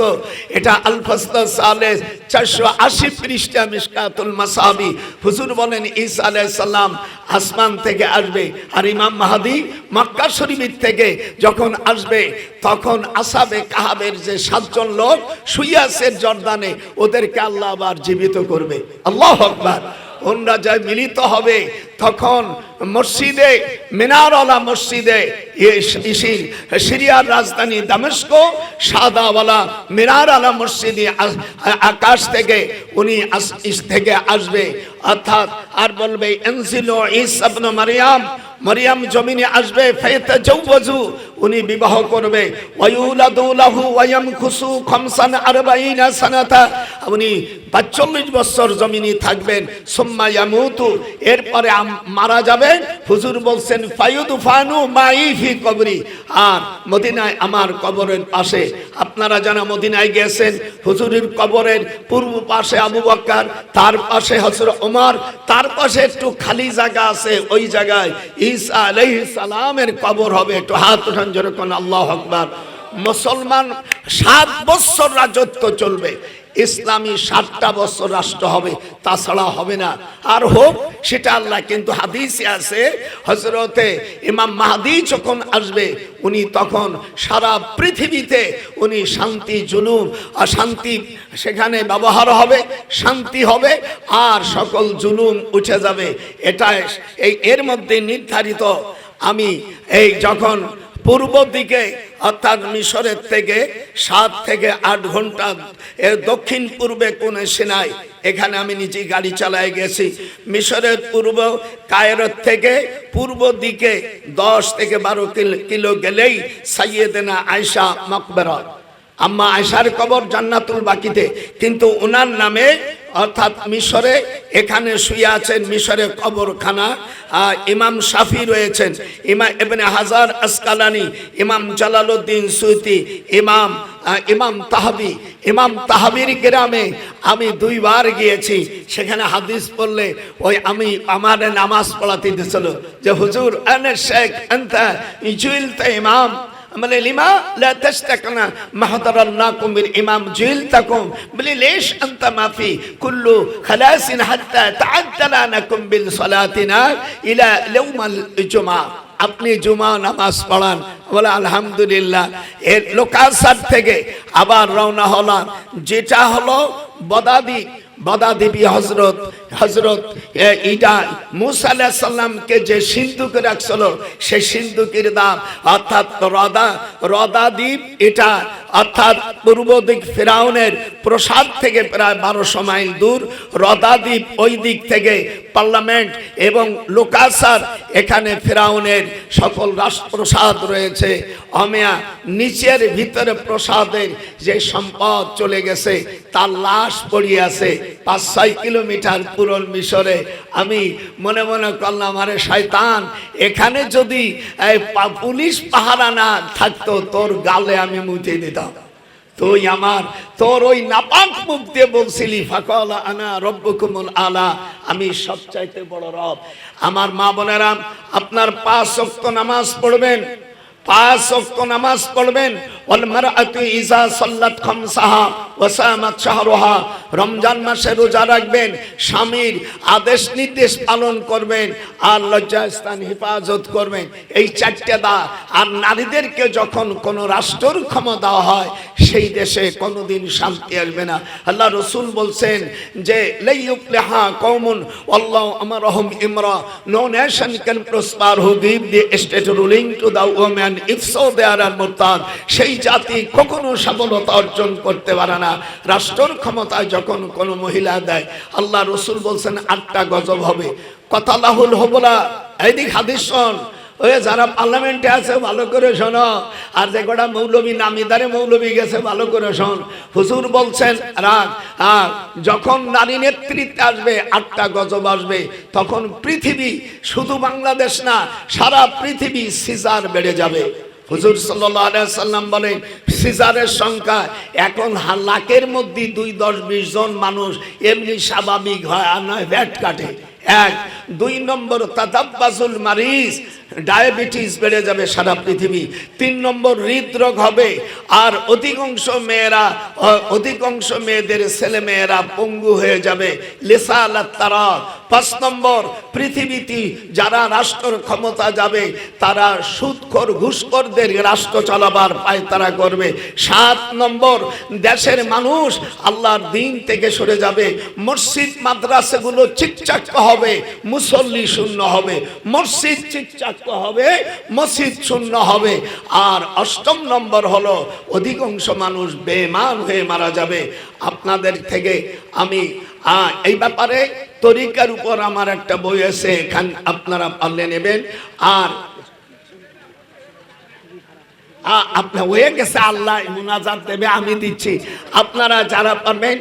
A: এটা আল ফাসল সালেস 480 পৃষ্ঠা মিশকাতুল মাসাবি। হুজুর বলেন ঈসা আলাইহিস সালাম আসমান থেকে আসবে, আর ইমাম মাহদী মক্কা শরীফ থেকে যখন আসবে, তখন আসহাবে কাহাবের যে 7 জন লোক শুয়ে আছে জর্দানে, ওদেরকে আল্লাহ আবার জীবিত করবে। আল্লাহু আকবার। ওনরা যায় মিলিত হবে, তখন মসজিদে মিনারওয়ালা মসজিদে সিরিয়ার রাজধানী দামেস্ক সাদাওয়ালা মিনারওয়ালা মসজিদে আকাশ থেকে উনি থেকে আসবে, অর্থাৎ আর বলবে ইনজিলু ঈসা ইবনে মারইয়াম, মারইয়াম জমিনে আসবে, ফায়াতাজাওয়াজু উনি বিবাহ করবে, ওয়ায়ুলাদু লাহু ওয়া ইয়ামকুসু 45 সানাতা উনি 45 বছর জমিনে থাকবেন, সুম্মা ইয়ামুতু এরপরে মারা যাবেন। হুজুর বলছেন ফায়ুদফানু মাই ফি কবরি, আর মদিনায় আমার কবরের পাশে, আপনারা যারা মদিনায় গেছেন, হুজুরের কবরের পূর্ব পাশে আবু বকর, তার পাশে হযরত ওমর, তার পাশে একটু খালি জায়গা আছে, ওই জায়গায় ঈসা আলাইহিস সালামের কবর হবে। একটু হাত উঠান যেরকম আল্লাহু আকবার। মুসলমান 7 বছর রাজত্ব চলবে, ইসলামী 7টা বছর রাষ্ট্র হবে, তাছাড়া হবে না। আর হোক সেটা আল্লাহ, কিন্তু হাদিসে আছে হযরতে ইমাম মাহদী যখন আসবে, উনি তখন সারা পৃথিবীতে উনি শান্তি, জুলুম আর শান্তি সেখানে ব্যবহার হবে, শান্তি হবে, আর সকল জুলুম উঠে যাবে। এটা এর মধ্যে নির্ধারিত। আমি এই যখন পূর্ব দিকে অর্থাৎ মিশরের থেকে 7 থেকে 8 ঘন্টা দক্ষিণ পূর্বে কোন সিনাই, এখানে আমি নিজে গাড়ি চালায় গেছি। মিশরের পূর্ব কায়রো থেকে পূর্ব দিকে 10 থেকে 12 কিলো গেলেই সাইয়েদেনা আয়েশা মাকবারা, আম্মা আয়েশার কবর জান্নাতুল বাকিতে, কিন্তু ওনার নামে অর্থাৎ মিশরে এখানে শুয়ে আছেন, মিশরে কবরখানা। ইমাম শাফি রয়েছেন, ইমাম ইবনে হাজার আসকালানি, ইমাম জালালউদ্দিন সুয়ুতি, ইমাম ইমাম তাহাবির গ্রামে আমি 2 বার গিয়েছি। সেখানে হাদিস পড়লে ওই আমি আমার নামাজ পড়াতে দিয়েছিল যে হুজুর আনা শেখ আনতা জুইলতা ইমাম বলে লিমা লা তাশতাকনা মাহদারাল্লাকুম বিল ইমাম জুইলতাকুম বলে লেশ আনতা মাফি কুল্লু খালাসিন হাত্তা তাআদ্দালানাকুম বিল সালাতিনা ইলা ইয়াউমাল জুমআ। আপনি জুমা নামাজ পড়ান। বলে আলহামদুলিল্লাহ। এর লোকাসার থেকে আবার রওনা হলাম, যেটা হলো বদাদেবী হজরত ইডা মুসা আলাইহিস সালামকে যে সিন্ধুক রাখছিল সেই সিন্ধুকের দাম অর্থাৎ রদা দ্বীপ, এটা অর্থাৎ পূর্ব দিক ফেরাউনের প্রসাদ থেকে প্রায় 1200 মাইল দূর রদা দ্বীপ, ওই দিক থেকে পার্লামেন্ট এবং লোকাসার, এখানে ফেরাউনের সকল রাজপ্রসাদ রয়েছে। অমিয়া নিচের ভিতরে প্রসাদের যে সম্পদ চলে গেছে তার লাশ পড়িয়ে আছে 5-6 কিলোমিটার পুরো মিশরে। আমি মনে মনে করলাম আরে শয়তান, এখানে যদি পুলিশ পাহারা না থাকতো তোর গালে আমি মুতে দিতাম। তুই আমার তোর ওই নাপাক মুখ দিয়ে বলছিলি ফাকালা আনা রব্বুকুমুল আলা, আমি সবচাইতে বড় রব। আমার মা বোনেরা, আপনার 5 ওয়াক্ত নামাজ পড়বেন, 5 ওয়াক্ত নামাজ পড়বেন। ওয়াল মারআতু ইজা সাল্লাত খামসাহা ওয়া সামাত শাহরুহা, রমজান মাসে রোজা রাখবেন, স্বামীর আদেশ নির্দেশ পালন করবেন, আর লজ্জাস্থান হেফাজত করবেন। এই 4টা দা। আর নারীদেরকে যখন কোন রাষ্ট্রের ক্ষমতা হয় সেই দেশে কোনোদিন শান্তি আসবে না। আল্লাহ রাসূল বলছেন যে লাইয়ুফলিহা কওমুন আল্লাহু আমারহুম ইমরা, no nation can prosper who give the state ruling to the women if so they are মুরতাদ। সেই জাতি কখনো সফলতা অর্জন করতে পারে না রাষ্ট্রের ক্ষমতায় যখন কোনো মহিলা দেয়। আল্লাহ রাসূল বলছেন 8টা গজব হবে। কথা লাহুল হবলা। এইদিক হাদিস শোন, ওই যারা পার্লামেন্টে আছে ভালো করে শোনো, আর যে কটা মৌলবী নামিদারে মৌলবী গেছে ভালো করে শোন। হুজুর বলছেন রাগ, যখন নারী নেতৃত্বে আসবে 8টা গজব আসবে, তখন পৃথিবী, শুধু বাংলাদেশ না সারা পৃথিবী সিজার বেড়ে যাবে। হুজুর সাল্লাল্লাহু আলাইহি সাল্লাম বলেন সিজারের সংখ্যা এখন লাখের মধ্যে 2-10-20 জন মানুষ এমনি স্বাভাবিক হয়, আর নয় ভ্যাট কাটে। 1 2 নম্বর তাদাব্বাসুল মারিজ, ডায়াবেটিস বেড়ে যাবে সারা পৃথিবী। 3 নম্বর হৃদরোগ হবে, আর অধিকাংশ মেয়েদের ছেলে মেয়েরা পঙ্গু হয়ে যাবে। লিসালাত তারা। 5 নম্বর পৃথিবীতে যারা রাষ্ট্র ক্ষমতা যাবে তারা সুদখোর ঘুষখোরদের রাষ্ট্র চালাবার পায়তারা করবে। 7 নম্বর দেশের মানুষ আল্লাহর দ্বীন থেকে সরে যাবে। মসজিদ মাদ্রাসাগুলো চিকচাক হবে, মুসল্লি শূন্য হবে। মসজিদ চিকচাক হবে, মসজিদ শূন্য হবে। আর 8ম নম্বর হলো অধিকাংশ মানুষ বেঈমান হয়ে মারা যাবে। আপনাদের থেকে আমি এই ব্যাপারে তরিকার উপর আমার একটা বই আছে, এখানে আপনারা পারলে নেবেন। আর আপনার হয়ে গেছে, আল্লাহ মুনাজাত দেবে, আমি দিচ্ছি। আপনারা যারা পারবেন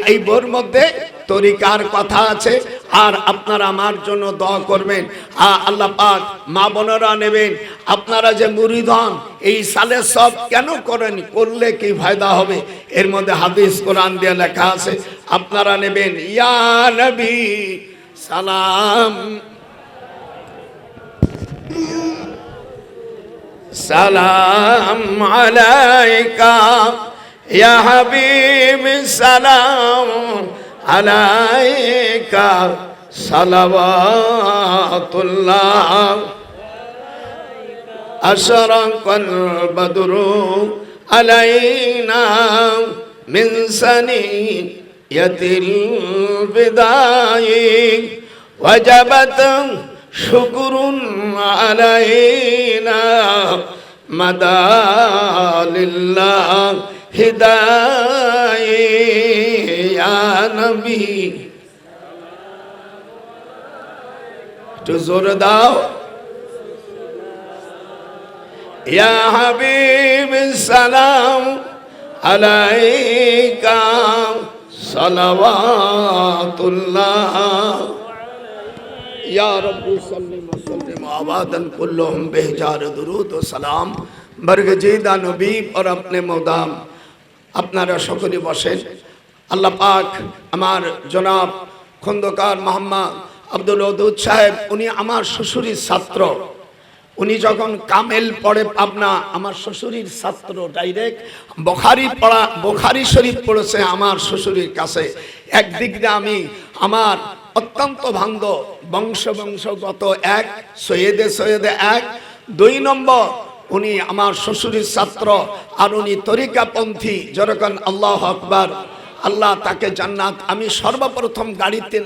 A: এই বইয়ের মধ্যে তরিকার কথা আছে, আর আপনারা আমার জন্য দোয়া করবেন। আল্লাহ পাক মা বোনেরা নেবেন। আপনারা যে মুরিদ হন, এই সালে সব কেন করেন, করলে কি ফায়দা হবে, এর মধ্যে হাদিস কোরআন দিয়ে লেখা আছে, আপনারা নেবেন। ইয়া নবী সালাম সালাম আলাইকা, ইয়া হাবিব সালাম আলাইকা, সালাওয়াতুল্লাহ আশরাকাল বদরু আলাইনা মিন সানিয়াতিল বিদাই, ওয়াজাবাত শুকরুন আলাইনা মাদালিল্লাহ হিদায়, ইয়া নবী। একটু জোর দাও। ইয়া হাবিব সালাম আলাইকা, সালাওয়াতুল্লাহ या रब्बी सल्लि व सल्लिम आबादन कुल्लुहुम बेहजार दुरूद व सलाम बरगजीदा नबी और अपने मौदाम আপনারা সকলে বসেন। আল্লাহ পাক আমার জনাব খন্দকার মোহাম্মদ আব্দুল ওদুদ সাহেব, উনি আমার শ্বশুরের ছাত্র। উনি যখন কামেল পড়ে পাবনা, আমার শ্বশুরের ছাত্র, ডাইরেক্ট বুখারী শরীফ পড়েছে আমার শ্বশুরের কাছে। একদিক দিয়ে আমি আমার অত্যন্ত ভাঙ্গ বংশগত এক, সৈয়দে এক। 2 নম্বর, উনি আমার শ্বশুরের ছাত্র, আর উনি তরিকাপন্থী। যেরকম আল্লাহু আকবার, আল্লাহ তাকে জান্নাত। আমি সর্বপ্রথম গাড়িতে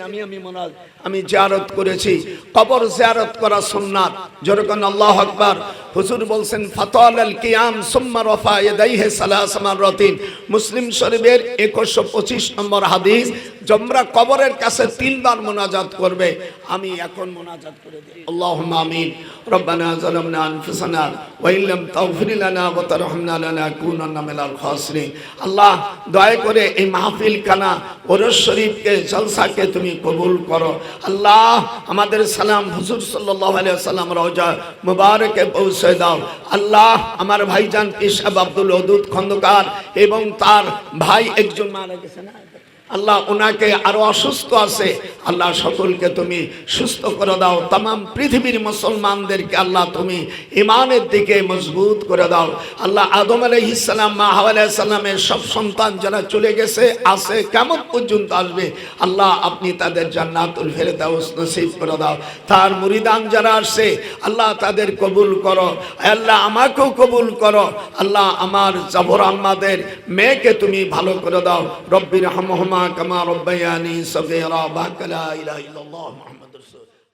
A: আমি জিয়ারত করেছি। কবর জিয়ারত করা সুন্নাত। যেরকম আল্লাহু আকবার, হুজুর বলছেন ফাতাল আল কিয়াম সুম্মা রাফা ইয়াদাইহি সালাস মাররাতিন। মুসলিম শরীফের 2125 নম্বর হাদিস। তোমরা কবরের কাছে 3 বার মুনাজাত করবে। আমি এখন মুনাজাত করে দিই। আল্লাহুম্মা আমিন। রব্বানা যালামনা আনফুসানা ওয়া ইল্লাম তাগফির লানা ওয়া তারহামনা লানাকুনান্না মিনাল খাসিরিন। আল্লাহ, দয়া করে এই মাহফিল খানা ওরস শরীফকে, জলসাকে তুমি কবুল করো। আল্লাহ, আমাদের সালাম হুজুর সাল্লাল্লাহু আলাইহি ওয়াসাল্লাম রওজা মুবারকে পৌঁছে দাও। আল্লাহ, আমার ভাইজান পীর সাহেব আব্দুল ওদুদ খন্দকার এবং তার ভাই একজন মারা গেছে না আল্লাহ, ওনাকে আরো অসুস্থ আছে। আল্লাহ, সকলকে তুমি সুস্থ করে দাও। तमाम পৃথিবীর মুসলমানদেরকে আল্লাহ তুমি ঈমানের দিকে মজবুত করে দাও। আল্লাহ, আদম আলাইহিস সালাম, মা হাওয়া আলাইহিস সালামের সব সন্তান যারা চলে গেছে, আছে, কিয়ামত পর্যন্ত আসবে, আল্লাহ আপনি তাদের জান্নাতুল ফেরদাউস নসিব করে দাও। তার মুরিদান যারা আসছে, আল্লাহ তাদের কবুল করো। আল্লাহ, আমাকেও কবুল করো। আল্লাহ, আমার জাবর আম্মাদের মেয়েকে তুমি ভালো করে দাও। রব্বির রহমহুমা কামা রব্বায়ানি সগীরা। বাকা লা ইলাহা ইল্লাল্লাহ।